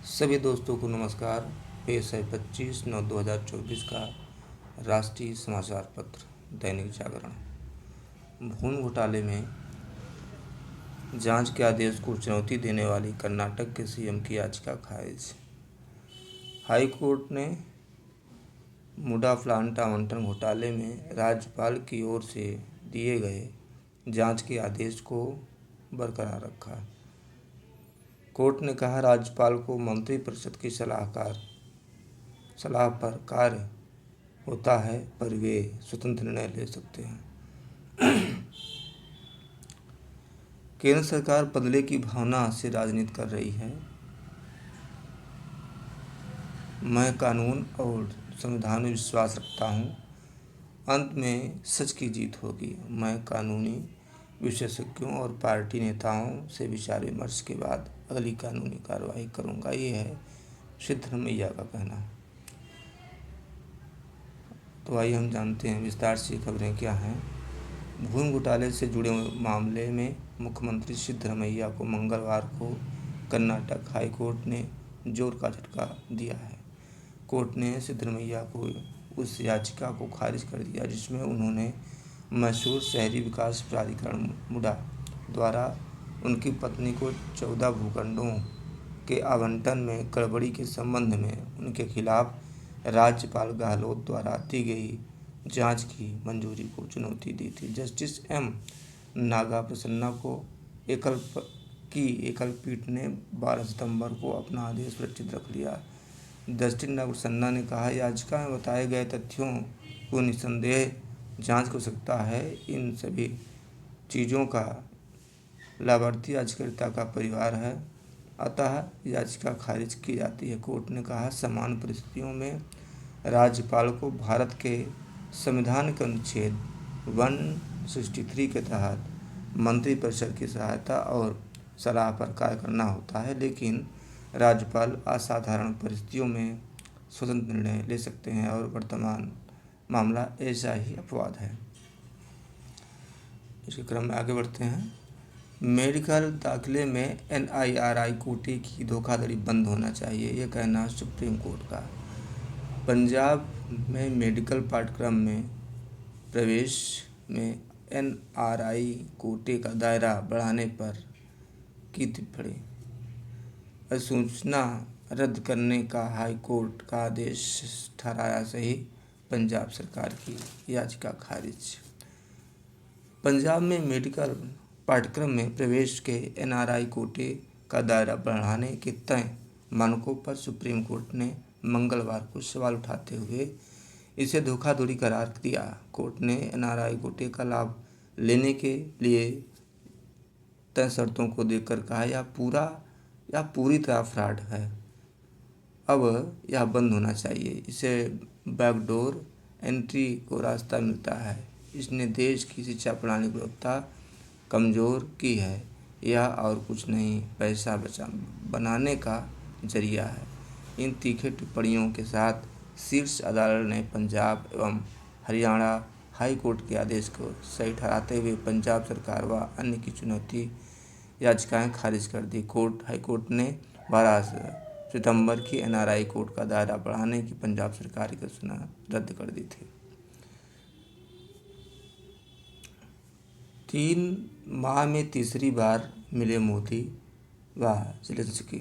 सभी दोस्तों को नमस्कार। पेश है 25/9/2024 का राष्ट्रीय समाचार पत्र दैनिक जागरण। भूमि घोटाले में जांच के आदेश को चुनौती देने वाली कर्नाटक के सीएम की याचिका खारिज। हाई कोर्ट ने मुडा प्लांट आवंटन घोटाले में राज्यपाल की ओर से दिए गए जांच के आदेश को बरकरार रखा। कोर्ट ने कहा, राज्यपाल को मंत्रिपरिषद की सलाह पर कार्य होता है, पर वे स्वतंत्र निर्णय ले सकते हैं। केंद्र सरकार बदले की भावना से राजनीति कर रही है। मैं कानून और संविधान में विश्वास रखता हूँ। अंत में सच की जीत होगी। मैं कानूनी विशेषज्ञों और पार्टी नेताओं से विचार विमर्श के बाद अगली कानूनी कार्रवाई करूँगा। ये है सिद्धरमैया का कहना। तो आइए हम जानते हैं विस्तार से खबरें क्या हैं। भूमि घोटाले से जुड़े मामले में मुख्यमंत्री सिद्धरमैया को मंगलवार को कर्नाटक हाई कोर्ट ने जोर का झटका दिया है। कोर्ट ने सिद्धरमैया को उस याचिका को खारिज कर दिया जिसमें उन्होंने मैसूर शहरी विकास प्राधिकरण मुडा द्वारा उनकी पत्नी को 14 भूखंडों के आवंटन में गड़बड़ी के संबंध में उनके खिलाफ राज्यपाल गहलोत द्वारा दी गई जांच की मंजूरी को चुनौती दी थी। जस्टिस एम नागा प्रसन्ना को एकल पीठ ने 12 सितंबर को अपना आदेश सुरक्षित रख लिया। जस्टिस नागा प्रसन्ना ने कहा, याचिका में बताए गए तथ्यों को निस्संदेह जांच हो सकता है। इन सभी चीज़ों का लाभार्थी याचिकाकर्ता का परिवार है, अतः याचिका खारिज की जाती है। कोर्ट ने कहा, समान परिस्थितियों में राज्यपाल को भारत के संविधान के अनुच्छेद 163 के तहत मंत्रिपरिषद की सहायता और सलाह पर कार्य करना होता है, लेकिन राज्यपाल असाधारण परिस्थितियों में स्वतंत्र निर्णय ले सकते हैं और वर्तमान मामला ऐसा ही अपवाद है। इसके क्रम में आगे बढ़ते हैं। मेडिकल दाखिले में NIRI कोटे की धोखाधड़ी बंद होना चाहिए, यह कहना सुप्रीम कोर्ट का। पंजाब में मेडिकल पाठ्यक्रम में प्रवेश में NRI कोटे का दायरा बढ़ाने पर की टिप्पणी। अधिसूचना रद्द करने का हाई कोर्ट का आदेश ठहराया सही, पंजाब सरकार की याचिका खारिज। पंजाब में मेडिकल पाठ्यक्रम में प्रवेश के NRI कोटे का दायरा बढ़ाने के तय मानकों पर सुप्रीम कोर्ट ने मंगलवार को सवाल उठाते हुए इसे धोखाधड़ी करार दिया। कोर्ट ने NRI कोटे का लाभ लेने के लिए तय शर्तों को देखकर कहा, यह पूरी तरह फ्रॉड है। अब यह बंद होना चाहिए। इसे बैकडोर एंट्री को रास्ता मिलता है। इसने देश की शिक्षा प्रणाली की गुणवत्ता कमज़ोर की है। यह और कुछ नहीं, पैसा बनाने का जरिया है। इन तीखे टिप्पणियों के साथ शीर्ष अदालत ने पंजाब एवं हरियाणा हाई कोर्ट के आदेश को सही ठहराते हुए पंजाब सरकार व अन्य की चुनौती याचिकाएं खारिज कर दी। हाई कोर्ट ने 12 सितंबर की NRI कोर्ट का दायरा बढ़ाने की पंजाब सरकार की सूचना रद्द कर दी थी। 3 माह में तीसरी बार मिले मोदी व ज़ेलेंस्की।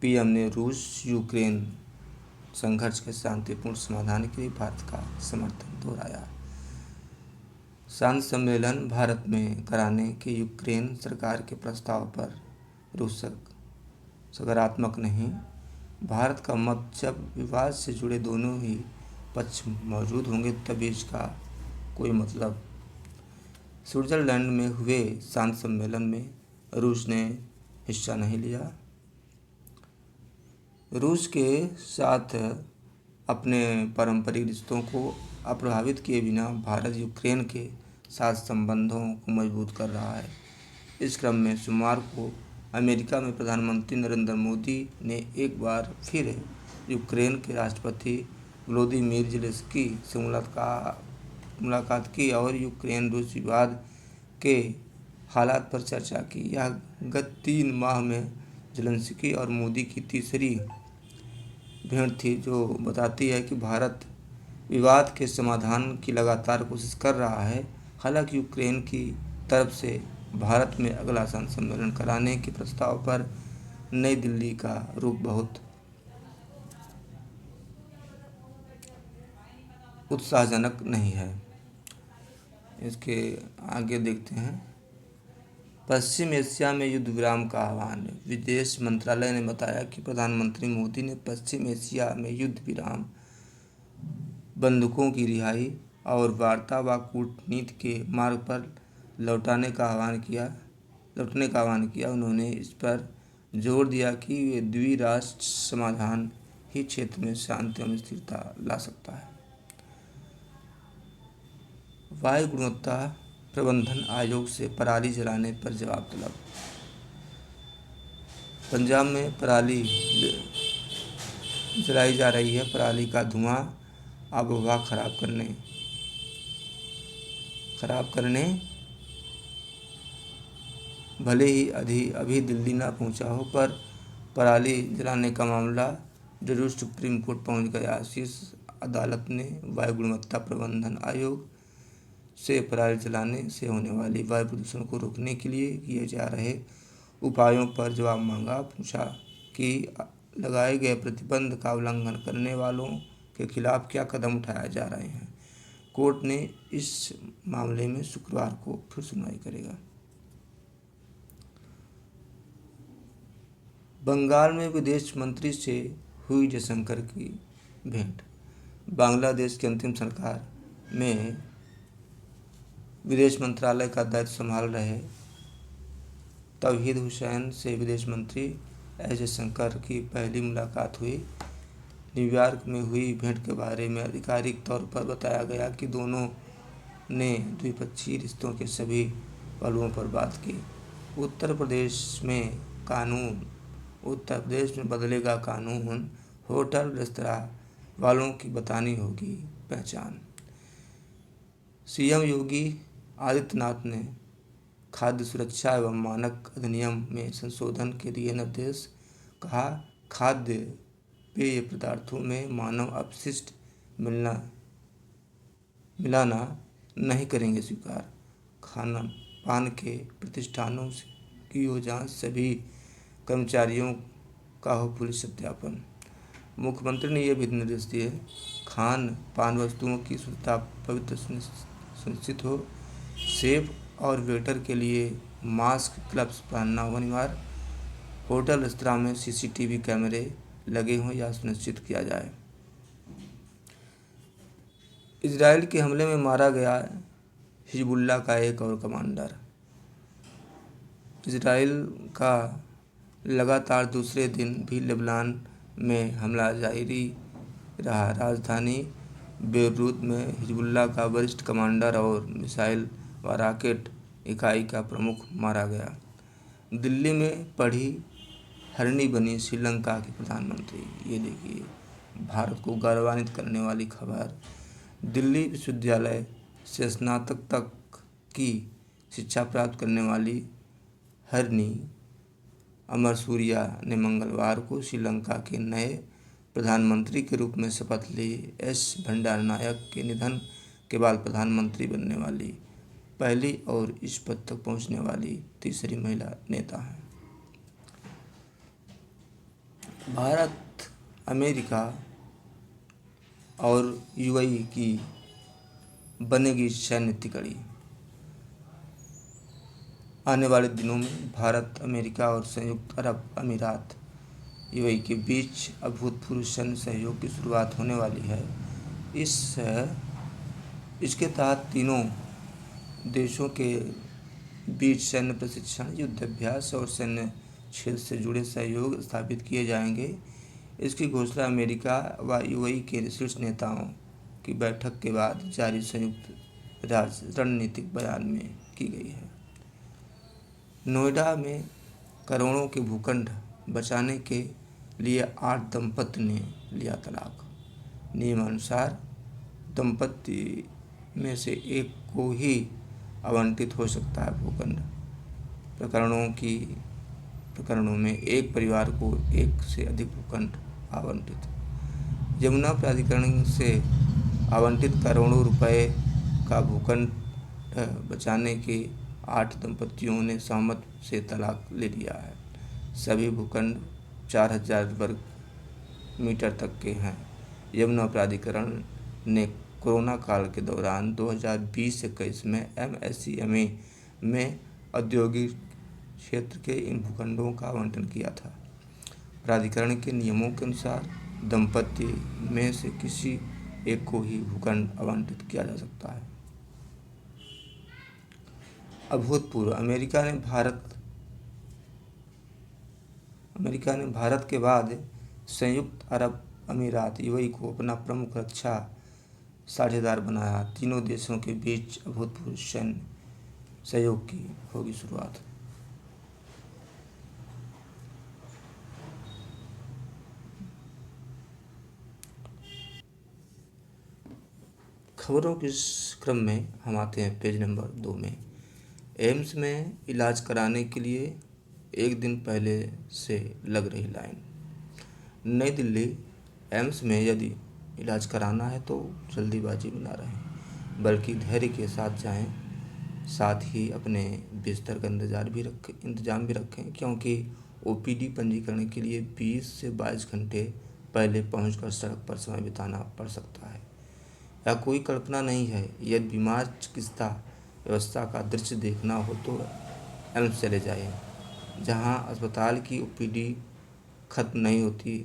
PM ने रूस यूक्रेन संघर्ष के शांतिपूर्ण समाधान के लिए भारत का समर्थन दोहराया। शांति सम्मेलन भारत में कराने के यूक्रेन सरकार के प्रस्ताव पर रूस सकारात्मक नहीं। भारत का मत, जब विवाद से जुड़े दोनों ही पक्ष मौजूद होंगे तभी इसका कोई मतलब। स्विट्जरलैंड में हुए शांति सम्मेलन में रूस ने हिस्सा नहीं लिया। रूस के साथ अपने पारंपरिक रिश्तों को अप्रभावित किए बिना भारत यूक्रेन के साथ संबंधों को मजबूत कर रहा है। इस क्रम में सोमवार को अमेरिका में प्रधानमंत्री नरेंद्र मोदी ने एक बार फिर यूक्रेन के राष्ट्रपति व्लादिमीर ज़ेलेंस्की से मुलाकात की और यूक्रेन रूस विवाद के हालात पर चर्चा की। यह गत 3 माह में ज़ेलेंस्की और मोदी की तीसरी भेंट थी, जो बताती है कि भारत विवाद के समाधान की लगातार कोशिश कर रहा है। हालांकि यूक्रेन की तरफ से भारत में अगला शांति सम्मेलन कराने के प्रस्ताव पर नई दिल्ली का रुख बहुत उत्साहजनक नहीं है। इसके आगे देखते हैं। पश्चिम एशिया में युद्ध विराम का आह्वान। विदेश मंत्रालय ने बताया कि प्रधानमंत्री मोदी ने पश्चिम एशिया में युद्ध विराम, बंधकों की रिहाई और वार्ता व कूटनीति के मार्ग पर लौटने का आह्वान किया। उन्होंने इस पर जोर दिया कि द्विराष्ट्र समाधान ही क्षेत्र में शांति और स्थिरता ला सकता है। वायु गुणवत्ता प्रबंधन आयोग से पराली जलाने पर जवाब तलब। पंजाब में पराली जलाई जा रही है। पराली का धुआं आबोहवा खराब करने भले ही अभी दिल्ली ना पहुंचा हो, पर पराली जलाने का मामला जरूर सुप्रीम कोर्ट पहुंच गया। शीर्ष अदालत ने वायु गुणवत्ता प्रबंधन आयोग से पराली जलाने से होने वाली वायु प्रदूषण को रोकने के लिए किए जा रहे उपायों पर जवाब मांगा। पूछा कि लगाए गए प्रतिबंध का उल्लंघन करने वालों के खिलाफ क्या कदम उठाए जा रहे हैं। कोर्ट ने इस मामले में शुक्रवार को फिर सुनवाई करेगा। बंगाल में विदेश मंत्री से हुई जयशंकर की भेंट। बांग्लादेश की अंतिम सरकार में विदेश मंत्रालय का दायित्व संभाल रहे तौहीद हुसैन से विदेश मंत्री एस जयशंकर की पहली मुलाकात हुई। न्यूयॉर्क में हुई भेंट के बारे में आधिकारिक तौर पर बताया गया कि दोनों ने द्विपक्षीय रिश्तों के सभी पहलुओं पर बात की। उत्तर प्रदेश में बदलेगा कानून, होटल रेस्तरां वालों की बतानी होगी पहचान। सीएम योगी आदित्यनाथ ने खाद्य सुरक्षा एवं मानक अधिनियम में संशोधन के दिए निर्देश। कहा, खाद्य पेय पदार्थों में मानव अपशिष्ट मिलाना नहीं करेंगे स्वीकार। खाना पान के प्रतिष्ठानों की हो जांच, सभी कर्मचारियों का हो पुलिस सत्यापन। मुख्यमंत्री ने यह भी निर्देश दिए, खान पान वस्तुओं की शुद्धता पवित्र सुनिश्चित हो। शेफ और वेटर के लिए मास्क, ग्लव्स पहनना हो अनिवार्य। होटल रेस्तरां में सीसीटीवी कैमरे लगे हों या सुनिश्चित किया जाए। इजराइल के हमले में मारा गया हिजबुल्लाह का एक और कमांडर। इजराइल का लगातार दूसरे दिन भी लेबनान में हमला जारी रहा। राजधानी बेरूत में हिजबुल्लाह का वरिष्ठ कमांडर और मिसाइल व रॉकेट इकाई का प्रमुख मारा गया। दिल्ली में पढ़ी हरणी बनी श्रीलंका की प्रधानमंत्री। ये देखिए, भारत को गौरवान्वित करने वाली खबर। दिल्ली विश्वविद्यालय से स्नातक तक की शिक्षा प्राप्त करने वाली हरणी अमरसूरिया ने मंगलवार को श्रीलंका के नए प्रधानमंत्री के रूप में शपथ ली। एस भंडारनायक के निधन के बाद प्रधानमंत्री बनने वाली पहली और इस पद तक पहुंचने वाली तीसरी महिला नेता हैं। भारत, अमेरिका और यूएई की बनेगी सैन्य कड़ी। आने वाले दिनों में भारत, अमेरिका और संयुक्त अरब अमीरात यूएई के बीच अभूतपूर्व सैन्य सहयोग की शुरुआत होने वाली है। इसके तहत तीनों देशों के बीच सैन्य प्रशिक्षण, युद्धाभ्यास और सैन्य क्षेत्र से जुड़े सहयोग स्थापित किए जाएंगे। इसकी घोषणा अमेरिका व यूएई के शीर्ष नेताओं की बैठक के बाद जारी संयुक्त रणनीतिक बयान में की गई है। नोएडा में करोड़ों के भूखंड बचाने के लिए 8 दंपत्ति ने लिया तलाक। नियमानुसार दंपत्ति में से एक को ही आवंटित हो सकता है भूखंड। प्रकरणों में एक परिवार को एक से अधिक भूखंड आवंटित। यमुना प्राधिकरण से आवंटित करोड़ों रुपए का भूखंड बचाने के 8 दंपतियों ने सहमत से तलाक ले लिया है। सभी भूखंड 4000 वर्ग मीटर तक के हैं। यमुना प्राधिकरण ने कोरोना काल के दौरान 2020-21 में MSEME में औद्योगिक क्षेत्र के इन भूखंडों का आवंटन किया था। प्राधिकरण के नियमों के अनुसार दंपति में से किसी एक को ही भूखंड आवंटित किया जा सकता है। अभूतपूर्व। अमेरिका ने भारत के बाद संयुक्त अरब अमीरात UAE को अपना प्रमुख रक्षा साझेदार बनाया। तीनों देशों के बीच अभूतपूर्व सैन्य सहयोग की होगी शुरुआत। खबरों के इस क्रम में हम आते हैं पेज नंबर 2 में। एम्स में इलाज कराने के लिए एक दिन पहले से लग रही लाइन। नई दिल्ली एम्स में यदि इलाज कराना है तो जल्दीबाजी में ना रहें, बल्कि धैर्य के साथ जाएं। साथ ही अपने बिस्तर का इंतजाम भी रखें, क्योंकि OPD पंजीकरण के लिए 20 से 22 घंटे पहले पहुंचकर सड़क पर समय बिताना पड़ सकता है। या कोई कल्पना नहीं है। यदि बीमार चिकित्सा व्यवस्था का दृश्य देखना हो तो एम्स चले जाएं, जहां अस्पताल की OPD खत्म नहीं होती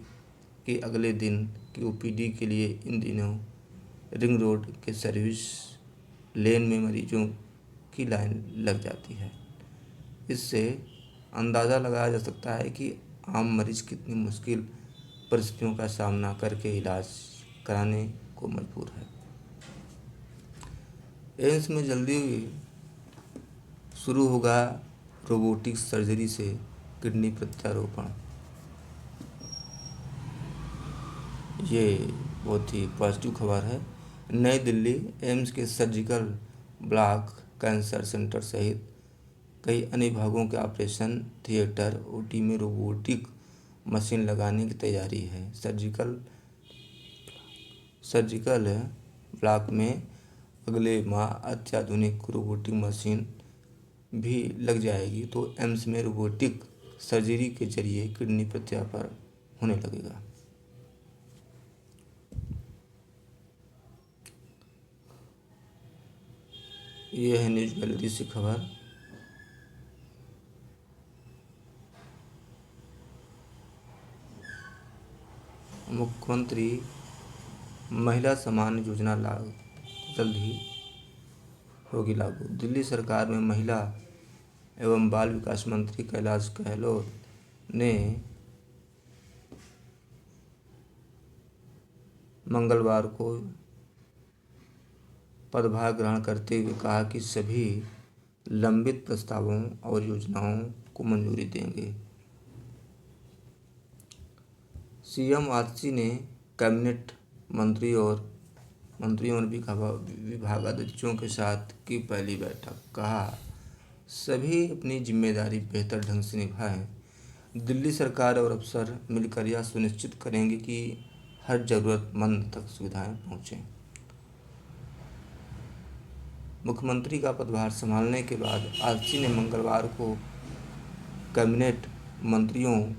कि अगले दिन की OPD के लिए इन दिनों रिंग रोड के सर्विस लेन में मरीजों की लाइन लग जाती है। इससे अंदाज़ा लगाया जा सकता है कि आम मरीज कितनी मुश्किल परिस्थितियों का सामना करके इलाज कराने को मजबूर है। एम्स में जल्दी शुरू होगा रोबोटिक सर्जरी से किडनी प्रत्यारोपण। ये बहुत ही पॉजिटिव खबर है। नई दिल्ली एम्स के सर्जिकल ब्लॉक कैंसर सेंटर सहित कई अन्य विभागों के ऑपरेशन थिएटर OT में रोबोटिक मशीन लगाने की तैयारी है। सर्जिकल ब्लॉक में अगले माह अत्याधुनिक रोबोटिक मशीन भी लग जाएगी तो एम्स में रोबोटिक सर्जरी के जरिए किडनी प्रत्यारोपण होने लगेगा। यह है न्यूज़ गैलरी से खबर। मुख्यमंत्री महिला सम्मान योजना लागू जल्द ही होगी लागू। दिल्ली सरकार में महिला एवं बाल विकास मंत्री कैलाश गहलोत ने मंगलवार को पदभार ग्रहण करते हुए कहा कि सभी लंबित प्रस्तावों और योजनाओं को मंजूरी देंगे। CM आतिशी ने कैबिनेट मंत्रियों और विभागाध्यक्षों के साथ की पहली बैठक। कहा, सभी अपनी जिम्मेदारी बेहतर ढंग से निभाएं। दिल्ली सरकार और अफसर मिलकर यह सुनिश्चित करेंगे कि हर जरूरतमंद तक सुविधाएं पहुंचें। मुख्यमंत्री का पदभार संभालने के बाद आतिशी ने मंगलवार को कैबिनेट मंत्रियों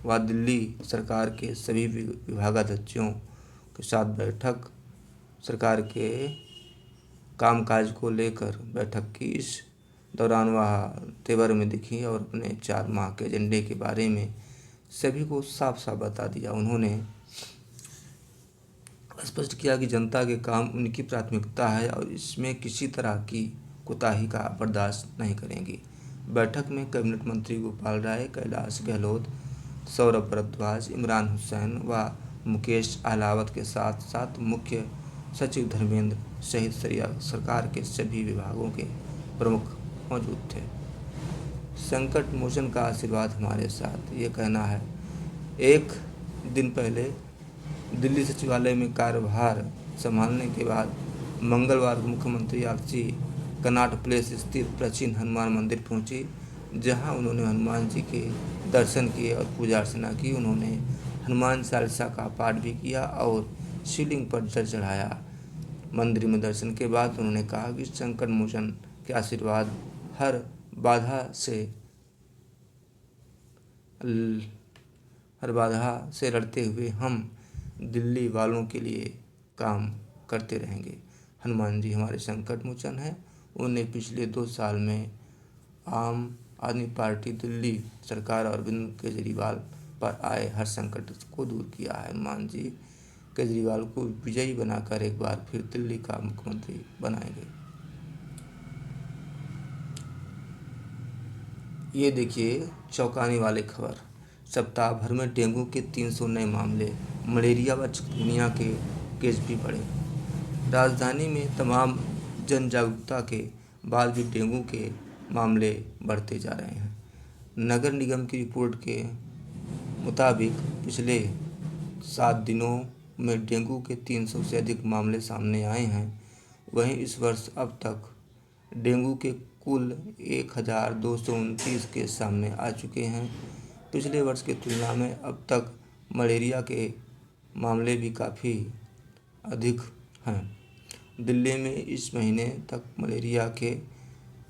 व दिल्ली सरकार के सभी विभागाध्यक्षों के साथ बैठक सरकार के कामकाज को लेकर बैठक की। इस दौरान वह तेवर में दिखी और अपने 4 माह के एजेंडे के बारे में सभी को साफ साफ बता दिया। उन्होंने स्पष्ट किया कि जनता के काम उनकी प्राथमिकता है और इसमें किसी तरह की कोताही का बर्दाश्त नहीं करेंगी। बैठक में कैबिनेट मंत्री गोपाल राय, कैलाश गहलोत, सौरभ भारद्वाज, इमरान हुसैन व मुकेश अहलावत के साथ साथ मुख्य सचिव धर्मेंद्र सहित सरकार के सभी विभागों के प्रमुख मौजूद थे। संकट मोचन का आशीर्वाद हमारे साथ, ये कहना है। एक दिन पहले दिल्ली सचिवालय में कार्यभार संभालने के बाद मंगलवार को मुख्यमंत्री आतिशी कनॉट प्लेस स्थित प्राचीन हनुमान मंदिर पहुंची, जहां उन्होंने हनुमान जी के दर्शन किए और पूजा अर्चना की। उन्होंने हनुमान चालीसा का पाठ भी किया और शिवलिंग पर जल चढ़ाया। मंदिर में दर्शन के बाद उन्होंने कहा कि संकट मोचन के आशीर्वाद हर बाधा से हर बाधा से लड़ते हुए हम दिल्ली वालों के लिए काम करते रहेंगे। हनुमान जी हमारे संकट मोचन हैं। उन्होंने पिछले 2 साल में आम आदमी पार्टी दिल्ली सरकार और अरविंद केजरीवाल पर आए हर संकट को दूर किया है। हनुमान जी केजरीवाल को विजयी बनाकर एक बार फिर दिल्ली का मुख्यमंत्री बनाएंगे। ये देखिए चौंकाने वाली खबर। सप्ताह भर में डेंगू के 300 नए मामले, मलेरिया व चिकनगुनिया के केस भी बढ़े। राजधानी में तमाम जन जागरूकता के बाद भी डेंगू के मामले बढ़ते जा रहे हैं। नगर निगम की रिपोर्ट के मुताबिक पिछले 7 दिनों में डेंगू के 300 से अधिक मामले सामने आए हैं। वहीं इस वर्ष अब तक डेंगू के कुल 1229 केस सामने आ चुके हैं। पिछले वर्ष की तुलना में अब तक मलेरिया के मामले भी काफ़ी अधिक हैं। दिल्ली में इस महीने तक मलेरिया के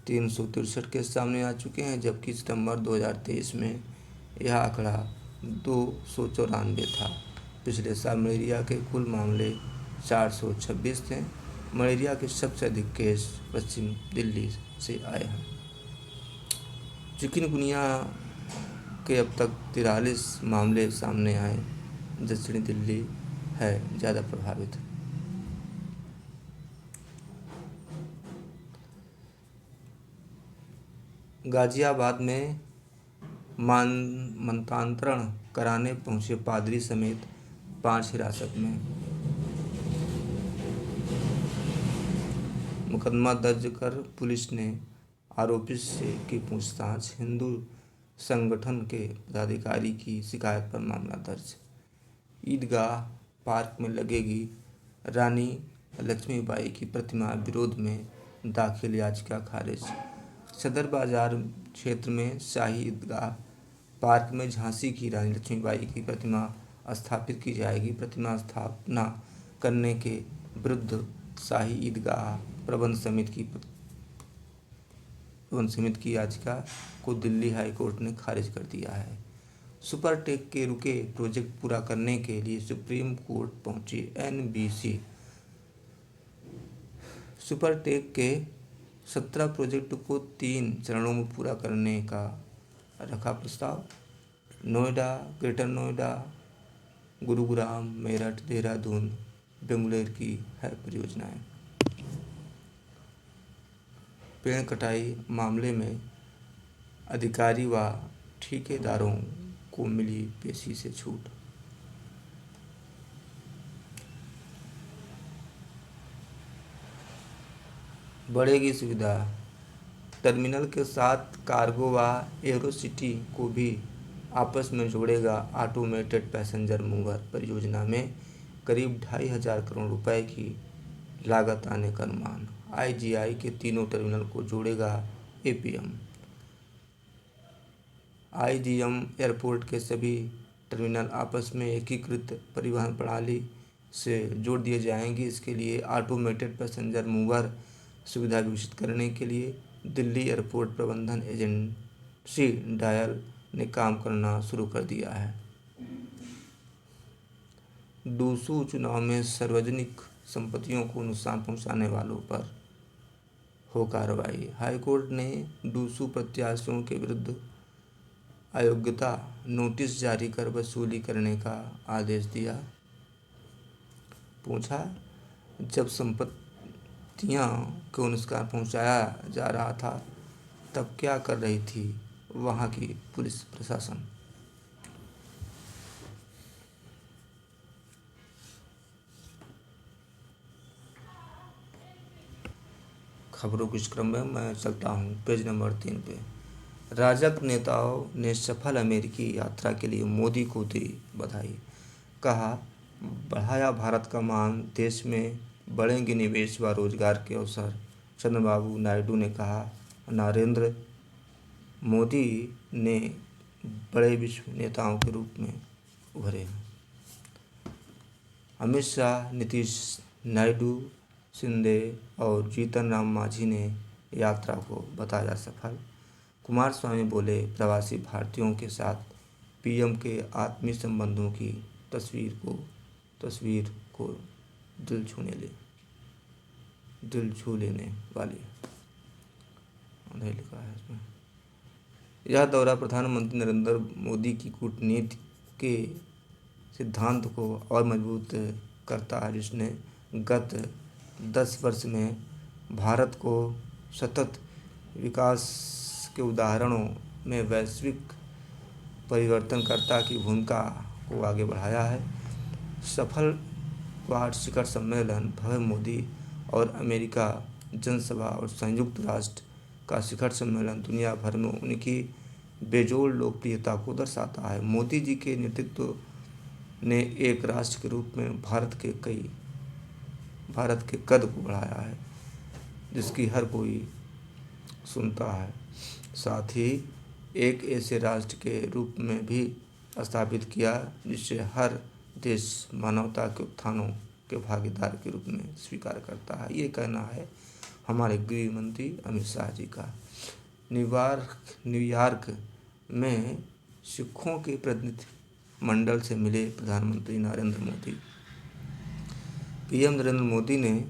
363 केस सामने आ चुके हैं, जबकि सितंबर 2023 में यह आंकड़ा 294 था। पिछले साल मलेरिया के कुल मामले 426 थे। मलेरिया के सबसे अधिक केस पश्चिम दिल्ली से आए हैं। चिकनगुनिया के अब तक 43 मामले सामने आए। दक्षिणी दिल्ली है ज़्यादा प्रभावित। गाजियाबाद में मंत्रांतरण कराने पहुंचे पादरी समेत 5 हिरासत में। मुकदमा दर्ज कर पुलिस ने आरोपी से की पूछताछ। हिंदू संगठन के पदाधिकारी की शिकायत पर मामला दर्ज। ईदगाह पार्क में लगेगी रानी लक्ष्मीबाई की प्रतिमा, विरोध में दाखिल याचिका खारिज। सदर बाजार क्षेत्र में शाही ईदगाह पार्क में झांसी की रानी लक्ष्मीबाई की प्रतिमा स्थापित की जाएगी। प्रतिमा स्थापना करने के विरुद्ध शाही ईदगाह प्रबंध समिति की याचिका को दिल्ली हाई कोर्ट ने खारिज कर दिया है। सुपरटेक के रुके प्रोजेक्ट पूरा करने के लिए सुप्रीम कोर्ट पहुंची एनबीसी। सुपरटेक के 17 प्रोजेक्ट को 3 चरणों में पूरा करने का रखा प्रस्ताव। नोएडा, ग्रेटर नोएडा, गुरुग्राम, मेरठ, देहरादून, बेंगलुरु की है परियोजनाएं। पेड़ कटाई मामले में अधिकारी व ठेकेदारों को मिली पेशी से छूट। बढ़ेगी सुविधा। टर्मिनल के साथ कार्गो व एरोसिटी को भी आपस में जोड़ेगा ऑटोमेटेड पैसेंजर मूवर। परियोजना में करीब 2,500 करोड़ रुपए की लागत आने का अनुमान। आईजीआई के तीनों टर्मिनल को जोड़ेगा एपीएम। आईजीएम एयरपोर्ट के सभी टर्मिनल आपस में एकीकृत परिवहन प्रणाली से जोड़ दिए जाएंगे। इसके लिए ऑटोमेटेड पैसेंजर मूवर सुविधा विकसित करने के लिए दिल्ली एयरपोर्ट प्रबंधन एजेंसी डायल ने काम करना शुरू कर दिया है। डूसू चुनाव में सार्वजनिक संपत्तियों को नुकसान पहुंचाने वालों पर हो कार्रवाई। हाईकोर्ट ने डूसू प्रत्याशियों के विरुद्ध अयोग्यता नोटिस जारी कर वसूली करने का आदेश दिया। पूछा, जब संपत्तियां को नुकसान पहुंचाया जा रहा था तब क्या कर रही थी वहां की पुलिस प्रशासन। खबरों के इस क्रम में मैं चलता हूँ पेज नंबर 3 पे। राजग नेताओं ने सफल अमेरिकी यात्रा के लिए मोदी को दी बधाई। कहा, बढ़ाया भारत का मान, देश में बढ़ेंगे निवेश व रोजगार के अवसर। चंद्रबाबू नायडू ने कहा, नरेंद्र मोदी ने बड़े विश्व नेताओं के रूप में उभरे हैं। अमित शाह, नीतीश, नायडू, शिंदे और जीतन राम मांझी ने यात्रा को बताया सफल। कुमारस्वामी बोले, प्रवासी भारतीयों के साथ पीएम के आत्मीय संबंधों की तस्वीर को दिल छू लेने वाली लिखा है इसमें। यह दौरा प्रधानमंत्री नरेंद्र मोदी की कूटनीति के सिद्धांत को और मजबूत करता है, जिसने गत 10 वर्ष में भारत को सतत विकास के उदाहरणों में वैश्विक परिवर्तनकर्ता की भूमिका को आगे बढ़ाया है। सफल क्वाड शिखर सम्मेलन, भव्य मोदी और अमेरिका जनसभा और संयुक्त राष्ट्र का शिखर सम्मेलन दुनिया भर में उनकी बेजोड़ लोकप्रियता को दर्शाता है। मोदी जी के नेतृत्व ने एक राष्ट्र के रूप में भारत के कद को बढ़ाया है, जिसकी हर कोई सुनता है। साथ ही एक ऐसे राष्ट्र के रूप में भी स्थापित किया जिसे हर देश मानवता के उत्थानों के भागीदार के रूप में स्वीकार करता है। ये कहना है हमारे गृह मंत्री अमित शाह जी का। न्यूयॉर्क में सिखों के प्रतिनिधि मंडल से मिले प्रधानमंत्री नरेंद्र मोदी। पीएम नरेंद्र मोदी ने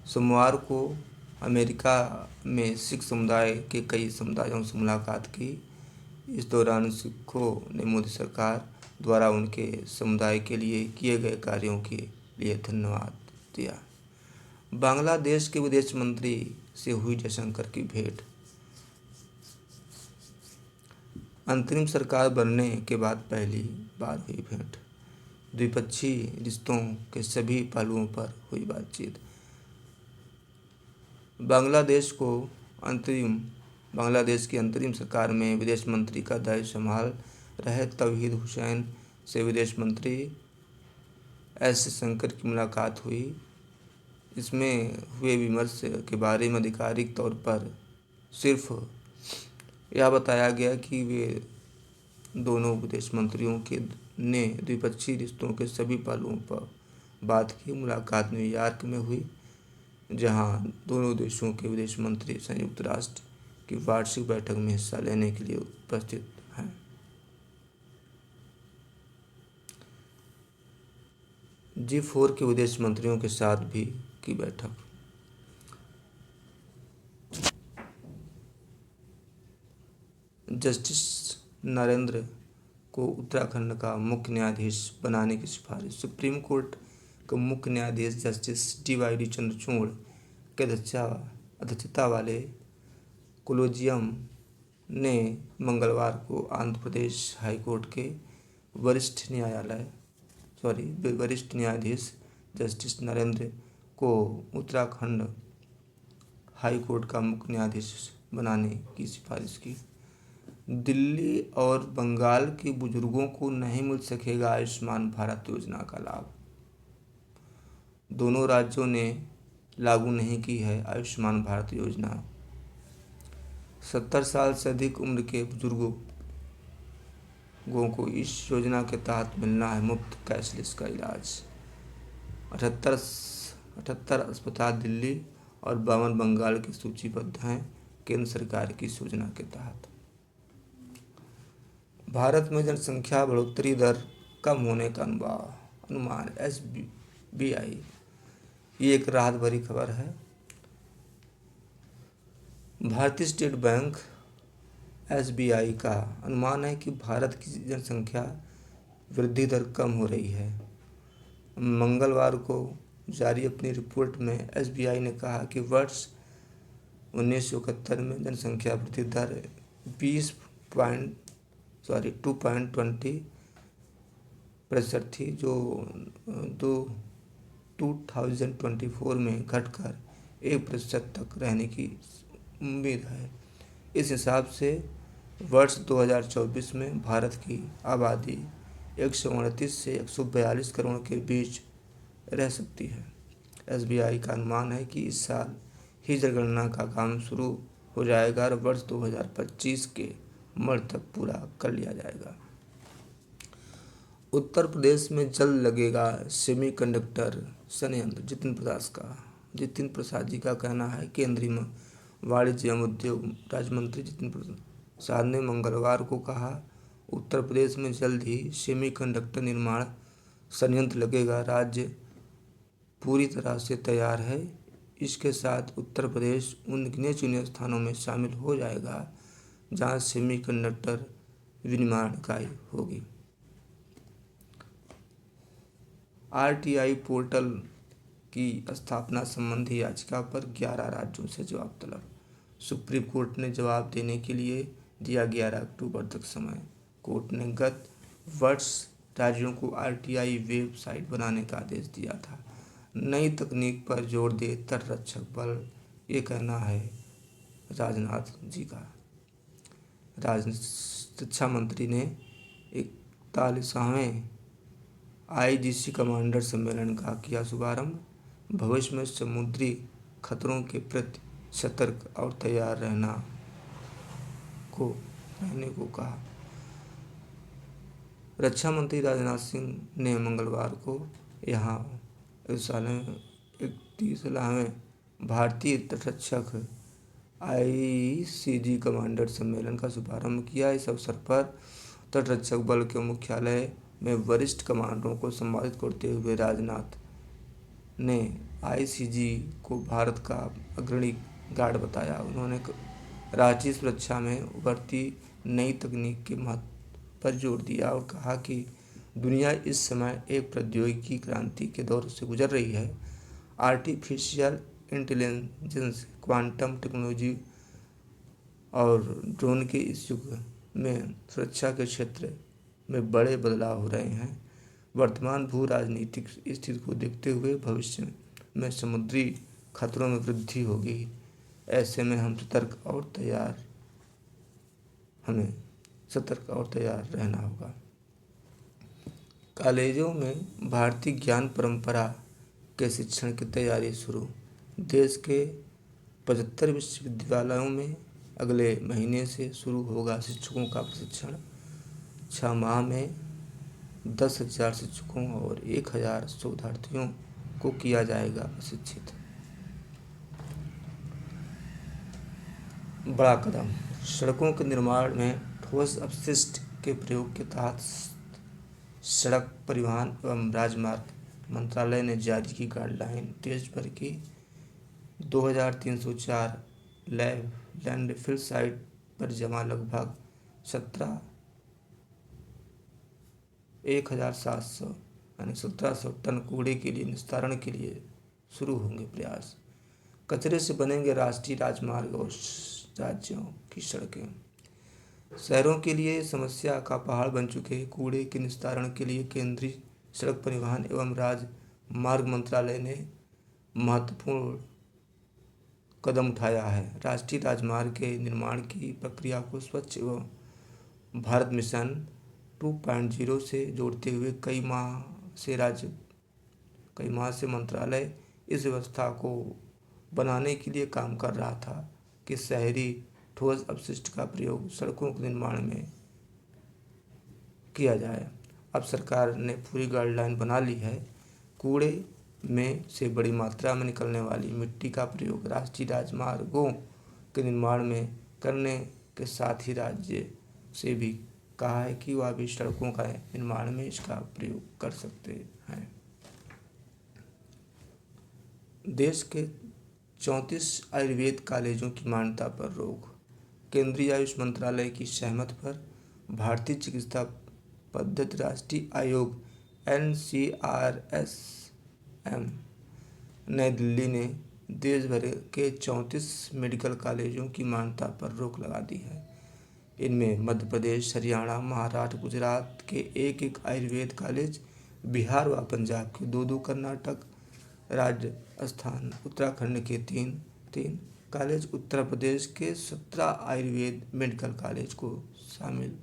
सोमवार को अमेरिका में सिख समुदाय के कई समुदायों से मुलाकात की। इस दौरान सिखों ने मोदी सरकार द्वारा उनके समुदाय के लिए किए गए कार्यों के लिए धन्यवाद दिया। बांग्लादेश के विदेश मंत्री से हुई जयशंकर की भेंट। अंतरिम सरकार बनने के बाद पहली बार हुई भेंट। द्विपक्षीय रिश्तों के सभी पहलुओं पर हुई बातचीत। बांग्लादेश की अंतरिम सरकार में विदेश मंत्री का दायित्व संभाल रहे तौहीद हुसैन से विदेश मंत्री एस जयशंकर की मुलाकात हुई। इसमें हुए विमर्श के बारे में आधिकारिक तौर पर सिर्फ यह बताया गया कि वे दोनों विदेश मंत्रियों ने द्विपक्षीय रिश्तों के सभी पहलुओं पर बात की। मुलाकात न्यूयॉर्क में हुई, जहां दोनों देशों के विदेश मंत्री संयुक्त राष्ट्र की वार्षिक बैठक में हिस्सा लेने के लिए उपस्थित हैं। G4 के विदेश मंत्रियों के साथ भी की बैठक। जस्टिस नरेंद्र को उत्तराखंड का मुख्य न्यायाधीश बनाने की सिफारिश। सुप्रीम कोर्ट के मुख्य न्यायाधीश जस्टिस DYD चंद्रचूड़ की अध्यक्षता वाले कोलेजियम ने मंगलवार को आंध्र प्रदेश हाईकोर्ट के वरिष्ठ न्यायाधीश जस्टिस नरेंद्र को उत्तराखंड हाईकोर्ट का मुख्य न्यायाधीश बनाने की सिफारिश की। दिल्ली और बंगाल के बुजुर्गों को नहीं मिल सकेगा आयुष्मान भारत योजना का लाभ। दोनों राज्यों ने लागू नहीं की है आयुष्मान भारत योजना। 70 साल से अधिक उम्र के बुजुर्गों को इस योजना के तहत मिलना है मुफ्त कैशलेस का इलाज। 78 अस्पताल दिल्ली और 52 बंगाल के सूचीबद्ध हैं केंद्र सरकार की इस योजना के तहत। भारत में जनसंख्या बढ़ोतरी दर कम होने का अनुमान। SBI, ये एक राहत भरी खबर है। भारतीय स्टेट बैंक SBI का अनुमान है कि भारत की जनसंख्या वृद्धि दर कम हो रही है। मंगलवार को जारी अपनी रिपोर्ट में SBI ने कहा कि वर्ष 1971 में जनसंख्या वृद्धि दर 2.20% थी, जो 2024 में घटकर 1% तक रहने की उम्मीद है। इस हिसाब से वर्ष 2024 में भारत की आबादी 129 से 142 करोड़ के बीच रह सकती है। SBI का अनुमान है कि इस साल ही जनगणना का काम शुरू हो जाएगा और वर्ष 2025 के मर्द तक पूरा कर लिया जाएगा। उत्तर प्रदेश में जल्द लगेगा सेमीकंडक्टर संयंत्र, जितिन प्रसाद जी का कहना है। केंद्रीय वाणिज्य एवं उद्योग राज्य मंत्री जितिन प्रसाद ने मंगलवार को कहा, उत्तर प्रदेश में जल्द ही सेमीकंडक्टर निर्माण संयंत्र लगेगा। राज्य पूरी तरह से तैयार है। इसके साथ उत्तर प्रदेश उन गिने चुने स्थानों में शामिल हो जाएगा जहां सेमीकंडक्टर विनिर्माण इकाई होगी। आरटीआई पोर्टल की स्थापना संबंधी याचिका पर 11 राज्यों से जवाब तलब। सुप्रीम कोर्ट ने जवाब देने के लिए दिया 11 अक्टूबर तक समय। कोर्ट ने गत वर्ष राज्यों को आरटीआई वेबसाइट बनाने का आदेश दिया था। नई तकनीक पर जोर दे तटरक्षक बल, ये कहना है राजनाथ जी का। रक्षा मंत्री ने 41वें आईजीसी कमांडर सम्मेलन का किया शुभारंभ। भविष्य में समुद्री खतरों के प्रति सतर्क और तैयार रहने को कहा। रक्षा मंत्री राजनाथ सिंह ने मंगलवार को यहाँ 31वें भारतीय तटरक्षक आईसीजी कमांडर सम्मेलन का शुभारंभ किया। इस अवसर पर तटरक्षक बल के मुख्यालय में वरिष्ठ कमांडरों को संबोधित करते हुए राजनाथ ने आईसीजी को भारत का अग्रणी गार्ड बताया। उन्होंने राष्ट्रीय सुरक्षा में उभरती नई तकनीक के महत्व पर जोर दिया और कहा कि दुनिया इस समय एक प्रौद्योगिकी क्रांति के दौर से गुजर रही है। आर्टिफिशियल इंटेलिजेंस, क्वांटम टेक्नोलॉजी और ड्रोन के इस युग में सुरक्षा के क्षेत्र में बड़े बदलाव हो रहे हैं। वर्तमान भू राजनीतिक स्थिति को देखते हुए भविष्य में समुद्री खतरों में वृद्धि होगी। ऐसे में हमें सतर्क और तैयार रहना होगा। कॉलेजों में भारतीय ज्ञान परंपरा के शिक्षण की तैयारी शुरू। देश के 75 विश्वविद्यालयों में अगले महीने से शुरू होगा शिक्षकों का प्रशिक्षण। 6 माह में 10,000 शिक्षकों और 1,000 शोधार्थियों को किया जाएगा प्रशिक्षित। बड़ा कदम, सड़कों के निर्माण में ठोस अपशिष्ट के प्रयोग के तहत सड़क परिवहन एवं राजमार्ग मंत्रालय ने जारी की गाइडलाइन। देश भर की 2304 लैंडफिल साइट पर जमा लगभग 1700 टन कूड़े के लिए निस्तारण के लिए शुरू होंगे प्रयास। कचरे से बनेंगे राष्ट्रीय राजमार्ग और राज्यों की सड़कें। शहरों के लिए समस्या का पहाड़ बन चुके कूड़े के निस्तारण के लिए केंद्रीय सड़क परिवहन एवं राजमार्ग मंत्रालय ने महत्वपूर्ण कदम उठाया है। राष्ट्रीय राजमार्ग के निर्माण की प्रक्रिया को स्वच्छ एवं भारत मिशन 2.0 से जोड़ते हुए कई माह से मंत्रालय इस व्यवस्था को बनाने के लिए काम कर रहा था कि शहरी ठोस अपशिष्ट का प्रयोग सड़कों के निर्माण में किया जाए। अब सरकार ने पूरी गाइडलाइन बना ली है। कूड़े में से बड़ी मात्रा में निकलने वाली मिट्टी का प्रयोग राष्ट्रीय राजमार्गों के निर्माण में करने के साथ ही राज्य से भी कहा है कि वह भी सड़कों का निर्माण में इसका प्रयोग कर सकते हैं। देश के 34 आयुर्वेद कॉलेजों की मान्यता पर रोक। केंद्रीय आयुष मंत्रालय की सहमति पर भारतीय चिकित्सा पद्धति राष्ट्रीय आयोग NCRSM नई दिल्ली ने देश भर के 34 मेडिकल कॉलेजों की मान्यता पर रोक लगा दी है। इनमें मध्य प्रदेश, हरियाणा, महाराष्ट्र, गुजरात के एक आयुर्वेद कॉलेज, बिहार व पंजाब के 2 कर्नाटक, राजस्थान, उत्तराखंड के 3 कॉलेज, उत्तर प्रदेश के 17 आयुर्वेद मेडिकल कॉलेज को शामिल